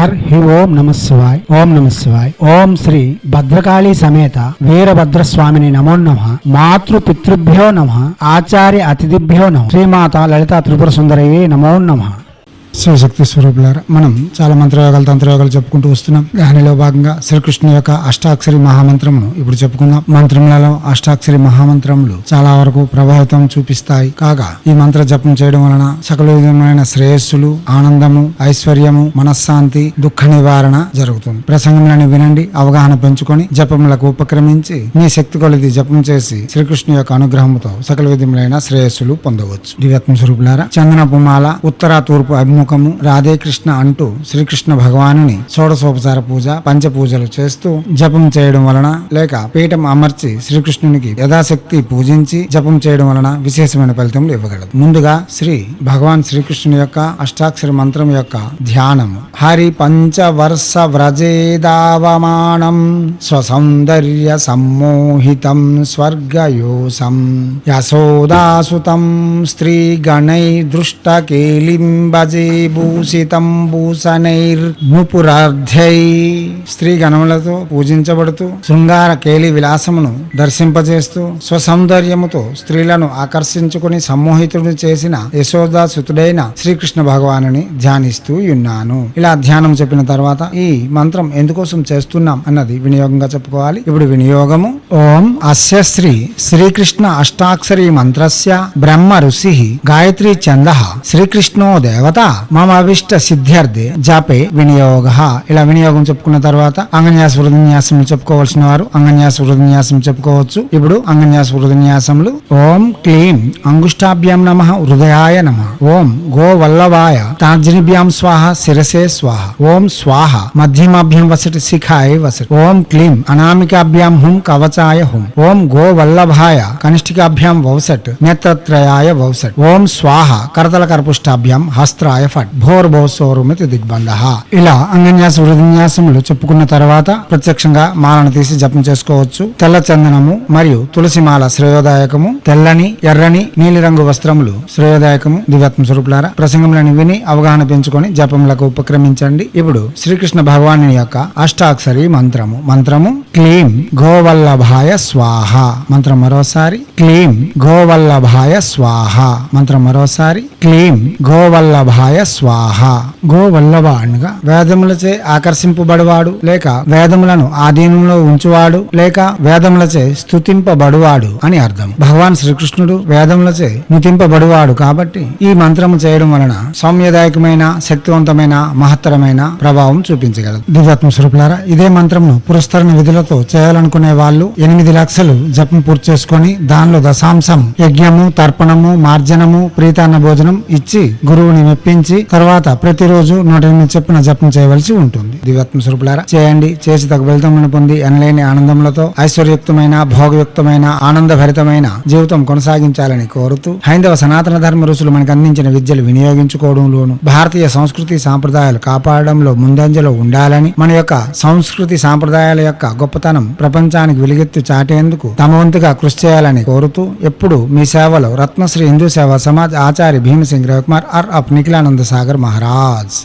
హి ఓం నమ శివాయ్. ఓం నమ శివాయ్. ఓం శ్రీ భద్రకాళీ సమేత వీరభద్రస్వామిని నమో నమః. మాతృ పితృభ్యో నమః. ఆచార్య అతిథిభ్యో నమః. శ్రీమాత లలితా త్రిపుర సుందరయే నమో నమః. శివశక్తి స్వరూపులారా, మనం చాలా మంత్రయోగాలు తంత్రయోగాలు చెప్పుకుంటూ వస్తున్నాం. దానిలో భాగంగా శ్రీకృష్ణు యొక్క అష్టాక్షరి మహామంత్రమును ఇప్పుడు చెప్పుకుందాం. మంత్రములలో అష్టాక్షరి మహామంత్రములు చాలా వరకు ప్రభావితం చూపిస్తాయి. కాగా ఈ మంత్ర జపం చేయడం వలన సకల విధమైన శ్రేయస్సులు, ఆనందము, ఐశ్వర్యము, మనశ్శాంతి, దుఃఖ నివారణ జరుగుతుంది. ప్రసంగములను వినండి, అవగాహన పెంచుకొని జపములకు ఉపక్రమించి మీ శక్తి కొలది జపం చేసి శ్రీకృష్ణు యొక్క అనుగ్రహముతో సకల విధములైన శ్రేయస్సులు పొందవచ్చు. దివ్యాత్మ స్వరూపులారా, చందనపు మాల, ఉత్తర తూర్పు అభిముఖము, రాధే కృష్ణ అంటూ శ్రీకృష్ణ భగవానుని షోడశోపచార పూజ, పంచ పూజలు చేస్తూ జపం చేయడం వలన లేక పీఠం అమర్చి శ్రీకృష్ణునికి యథాశక్తి పూజించి జపం చేయడం వలన విశేషమైన ఫలితములు ఇవ్వగలదు. ముందుగా భగవాన్ శ్రీకృష్ణుని యొక్క అష్టాక్షరి మంత్రం యొక్క ధ్యానము. హరి పంచవర్ష వ్రజేదావమానం స్వసౌందర్య సమ్మోహితం స్వర్గయోసం యశోదాసుతం స్త్రీ గణై దృష్ట కేలింబజే భూషితం భూషణైర్నుపురార్థై. స్త్రీ గణములతో పూజించబడుతూ శృంగార కేలి విలాసమును దర్శింపజేస్తూ స్వసౌందర్యముతో స్త్రీలను ఆకర్షించుకుని సమ్మోహితుడు చేసిన యశోదాసుతుడైన శ్రీకృష్ణ భగవానుని ధ్యానిస్తూ ఉన్నాను. ఇలా ధ్యానం చెప్పిన తర్వాత ఈ మంత్రం ఎందుకోసం చేస్తున్నాం అన్నది వినియోగంగా చెప్పుకోవాలి. ఇప్పుడు వినియోగము. ఓం అస్య శ్రీకృష్ణ అష్టాక్షరి మంత్రస్య బ్రహ్మ ఋషి గాయత్రీ ఛందః శ్రీకృష్ణో దేవత మమ అభిష్ట సిద్ధ్యర్థే జాపే వినియోగ. ఇలా వినియోగం చెప్పుకున్న తర్వాత అంగన్యాస వృద్ధిన్యాసం చెప్పుకోవాల్సిన వారు అంగన్యాస వృద్ధిన్యాసం చెప్పుకోవచ్చు. ఇప్పుడు అంగన్యాస వృద్ధిన్యాసములు. ఓం క్లీం అంగుష్టాభ్యాం నమః హృదయాయ నమః. ఓం గో వల్లభాయ తార్జనిభ్యాం స్వాహ శిరసే స్వాహ. ఓం స్వాహ మధ్యమాభ్యాం వసటి శిఖాయ వసటి. ఓం క్లీం అనామికాభ్యాం హుం కవచాయ హుం. ఓం గో వల్లభాయ కనిష్ఠికాభ్యాం వౌసట్ నేత్రత్రయాయ వౌసట్. ఓం స్వాహ కరతల కర్పుష్టాభ్యాం హస్త్రాయ ఫట్ భోర్భోసోరుమితి దిగ్బంధః. ఇలా అంగన్యాస వృద్ధిన్యాసములు చెప్పుకున్న తర్వాత ప్రత్యక్షంగా మాలను తీసి జపం చేసుకోవచ్చు. తెల్ల చందనము మరియు తులసి మాల శ్రేయోదాయకము. తెల్లని, ఎర్రని, నీలిరంగు వస్త్రములు శ్రేయోదాయకము. దివ్యాత్మ స్వరూపులారా, ప్రసంగములను విని అవగాహన పెంచుకొని జపములకు ఉపక్రమించండి. ఇప్పుడు శ్రీకృష్ణ భగవాను యొక్క అష్టాక్షరి మంత్రము. మంత్రము క్లీం గోవల్లభాయ స్వాహ. మంత్రం మరోసారి. క్లీం గోవల్లభాయ స్వాహ. మంత్రం మరోసారి. క్లీం గోవల్లభాయ స్వాహ. గోవల్లభ అనగా వేదములచే ఆకర్షింపబడువాడు లేక వేదములను ఆధీనంలో ఉంచువాడు లేక వేదములచే స్తుతింపబడువాడు అని అర్థం. భగవాన్ శ్రీకృష్ణుడు వేదములచే నుతింపబడువాడు కాబట్టి ఈ మంత్రము చేయడం వలన సౌమ్యదాయకమైన, శక్తివంతమైన, మహత్తరమైన ప్రభావం చూపించగలదు. దివ్యాత్మ స్వరూపులారా, ఇదే మంత్రమును పురస్కరణ విధులతో చేయాలనుకునే వాళ్ళు 8 లక్షలు జపం పూర్తి చేసుకొని దానిలో దశాంశం యజ్ఞము, తర్పణము, మార్జనము, ప్రీతాన్న భోజనం ఇచ్చి గురువుని మెప్పించి తర్వాత ప్రతిరోజు 108 చెప్పిన జపం చేయవలసి ఉంటుంది. దివ్యాత్మ స్వరూపులారా, చేయండి. చేసి తగు ఫలితములను పొంది అనలేని ఆనందములతో ఐశ్వర్యయుక్తమైన, భోగయుక్తమైన, ఆనందభరితమైన జీవితం కొనసాగించాలని కోరుతూ హైందవ సనాతన ధర్మ ఋషులు మనకు అందించిన విద్యలు వినియోగించుకోవడంలోను భారతీయ సంస్కృతి సాంప్రదాయాలు కాపాడడంలో ముందంజలో ఉండాలని, మన యొక్క సంస్కృతి సాంప్రదాయాల యొక్క గొప్పతనం ప్రపంచానికి వెలుగెత్తు చాటేందుకు తమ వంతుగా కృషి చేయాలని కోరుతూ ఎప్పుడు మీ సేవలో రత్నశ్రీ హిందూ సేవా సమాజ్ ఆచార్య భీమసింగ్ రవికుమార్ ఆర్ అప్ నిఖిలానంద సాగర్ మహారాజ్.